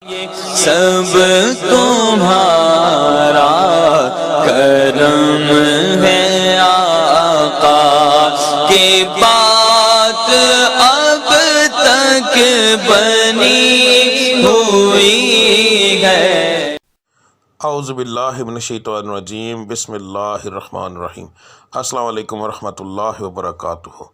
سب تمہارا کرم ہے آقا کی بات اب تک بنی ہوئی ہے۔ اعوذ باللہ من الشیطان الرجیم، بسم اللہ الرحمن الرحیم۔ السلام علیکم ورحمۃ اللہ وبرکاتہ۔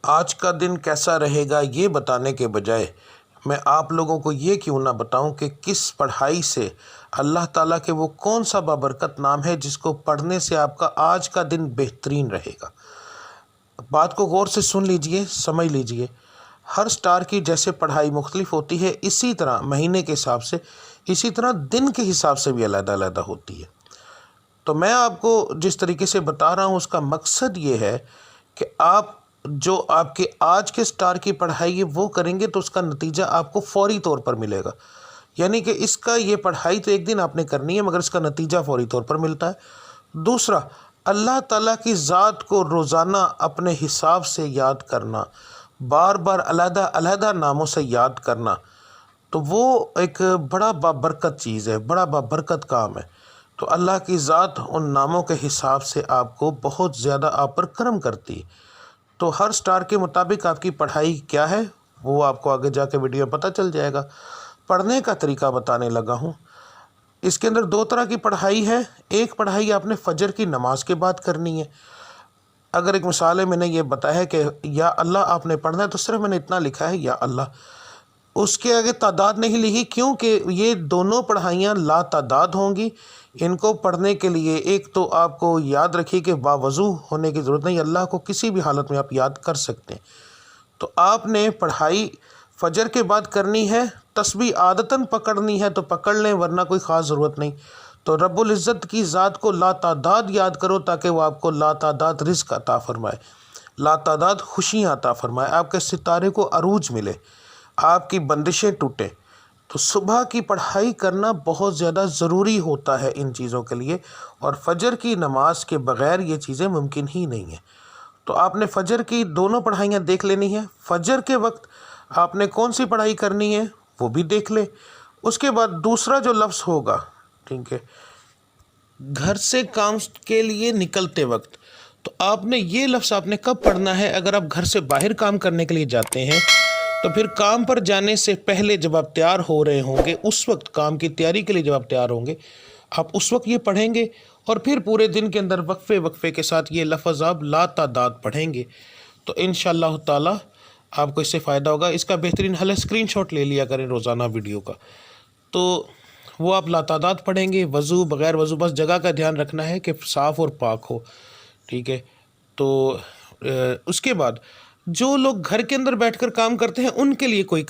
آج کا دن کیسا رہے گا یہ بتانے کے بجائے میں آپ لوگوں کو یہ کیوں نہ بتاؤں کہ کس پڑھائی سے اللہ تعالیٰ کے وہ کون سا بابرکت نام ہے جس کو پڑھنے سے آپ کا آج کا دن بہترین رہے گا۔ بات کو غور سے سن لیجئے، سمجھ لیجئے۔ ہر سٹار کی جیسے پڑھائی مختلف ہوتی ہے، اسی طرح مہینے کے حساب سے، اسی طرح دن کے حساب سے بھی علیحدہ علیحدہ ہوتی ہے۔ تو میں آپ کو جس طریقے سے بتا رہا ہوں اس کا مقصد یہ ہے کہ آپ جو آپ کے آج کے سٹار کی پڑھائی ہے وہ کریں گے تو اس کا نتیجہ آپ کو فوری طور پر ملے گا۔ یعنی کہ اس کا یہ پڑھائی تو ایک دن آپ نے کرنی ہے مگر اس کا نتیجہ فوری طور پر ملتا ہے۔ دوسرا، اللہ تعالیٰ کی ذات کو روزانہ اپنے حساب سے یاد کرنا، بار بار علیحدہ علیحدہ ناموں سے یاد کرنا، تو وہ ایک بڑا بابرکت چیز ہے، بڑا بابرکت کام ہے۔ تو اللہ کی ذات ان ناموں کے حساب سے آپ کو بہت زیادہ آپ پر کرم کرتی ہے۔ تو ہر سٹار کے مطابق آپ کی پڑھائی کیا ہے وہ آپ کو آگے جا کے ویڈیو میں پتہ چل جائے گا۔ پڑھنے کا طریقہ بتانے لگا ہوں۔ اس کے اندر دو طرح کی پڑھائی ہے۔ ایک پڑھائی آپ نے فجر کی نماز کے بعد کرنی ہے۔ اگر ایک مثال ہے، میں نے یہ بتایا ہے کہ یا اللہ آپ نے پڑھنا ہے تو صرف میں نے اتنا لکھا ہے یا اللہ، اس کے آگے تعداد نہیں لکھی، کیونکہ یہ دونوں پڑھائیاں لا تعداد ہوں گی۔ ان کو پڑھنے کے لیے ایک تو آپ کو یاد رکھیے کہ باوضو ہونے کی ضرورت نہیں، اللہ کو کسی بھی حالت میں آپ یاد کر سکتے ہیں۔ تو آپ نے پڑھائی فجر کے بعد کرنی ہے، تسبیح عادتاً پکڑنی ہے تو پکڑ لیں ورنہ کوئی خاص ضرورت نہیں۔ تو رب العزت کی ذات کو لا تعداد یاد کرو تاکہ وہ آپ کو لا تعداد رزق عطا فرمائے، لا تعداد خوشیاں عطا فرمائے، آپ کے ستارے کو عروج ملے، آپ کی بندشیں ٹوٹیں۔ تو صبح کی پڑھائی کرنا بہت زیادہ ضروری ہوتا ہے ان چیزوں کے لیے، اور فجر کی نماز کے بغیر یہ چیزیں ممکن ہی نہیں ہیں۔ تو آپ نے فجر کی دونوں پڑھائیاں دیکھ لینی ہیں۔ فجر کے وقت آپ نے کون سی پڑھائی کرنی ہے وہ بھی دیکھ لیں۔ اس کے بعد دوسرا جو لفظ ہوگا، ٹھیک ہے، گھر سے کام کے لیے نکلتے وقت، تو آپ نے یہ لفظ آپ نے کب پڑھنا ہے؟ اگر آپ گھر سے باہر کام کرنے کے لیے جاتے ہیں تو پھر کام پر جانے سے پہلے جب آپ تیار ہو رہے ہوں گے، اس وقت کام کی تیاری کے لیے جب آپ تیار ہوں گے، آپ اس وقت یہ پڑھیں گے، اور پھر پورے دن کے اندر وقفے وقفے کے ساتھ یہ لفظ آپ لا تعداد پڑھیں گے۔ تو انشاءاللہ تعالی آپ کو اس سے فائدہ ہوگا۔ اس کا بہترین حل ہے اسکرین شاٹ لے لیا کریں روزانہ ویڈیو کا، تو وہ آپ لا تعداد پڑھیں گے، وضو بغیر وضو، بس جگہ کا دھیان رکھنا ہے کہ صاف اور پاک ہو، ٹھیک ہے۔ تو اس کے بعد جو لوگ گھر کے اندر بیٹھ کر کام کرتے ہیں ان کے لیے کوئی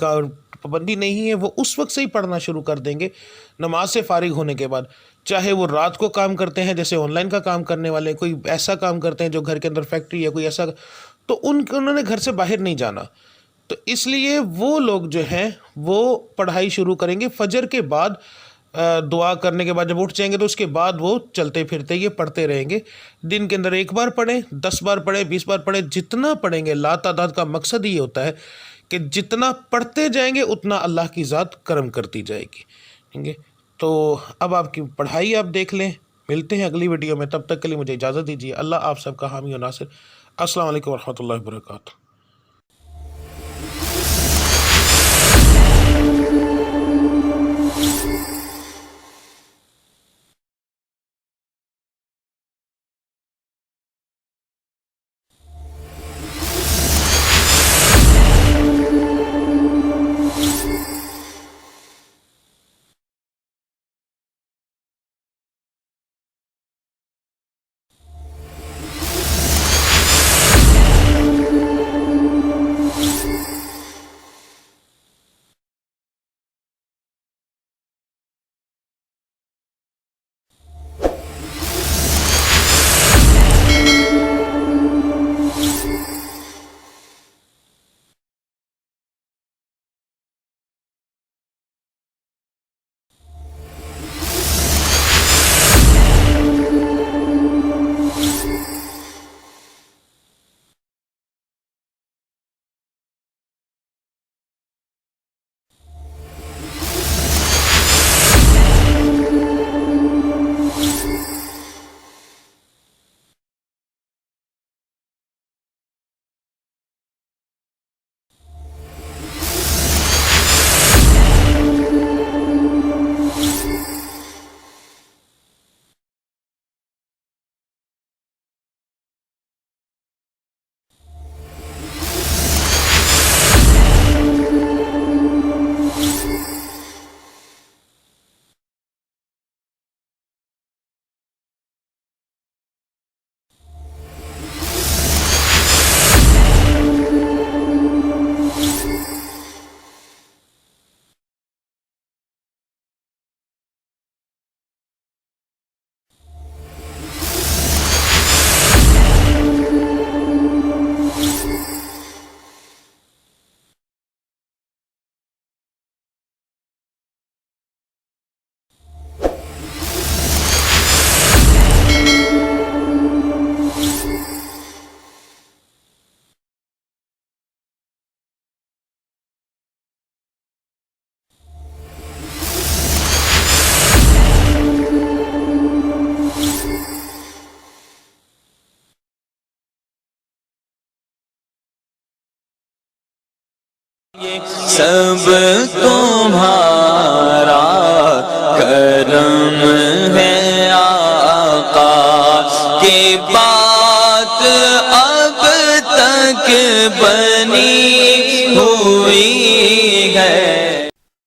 پابندی نہیں ہے، وہ اس وقت سے ہی پڑھنا شروع کر دیں گے نماز سے فارغ ہونے کے بعد، چاہے وہ رات کو کام کرتے ہیں جیسے آن لائن کا کام کرنے والے، کوئی ایسا کام کرتے ہیں جو گھر کے اندر فیکٹری ہے کوئی ایسا، تو انہوں نے گھر سے باہر نہیں جانا، تو اس لیے وہ لوگ جو ہیں وہ پڑھائی شروع کریں گے فجر کے بعد۔ دعا کرنے کے بعد جب اٹھ جائیں گے تو اس کے بعد وہ چلتے پھرتے یہ پڑھتے رہیں گے۔ دن کے اندر 1 بار پڑھیں، 10 بار پڑھیں، 20 بار پڑھیں، جتنا پڑھیں گے۔ لا تعداد کا مقصد یہ ہوتا ہے کہ جتنا پڑھتے جائیں گے اتنا اللہ کی ذات کرم کرتی جائے گی، ٹھیک ہے۔ تو اب آپ کی پڑھائی آپ دیکھ لیں۔ ملتے ہیں اگلی ویڈیو میں، تب تک کے لیے مجھے اجازت دیجیے۔ اللہ آپ سب کا حامی و ناصر۔ السلام علیکم ورحمۃ اللہ وبرکاتہ۔ سب تمہارا کرم ہے آقا کی بات اب تک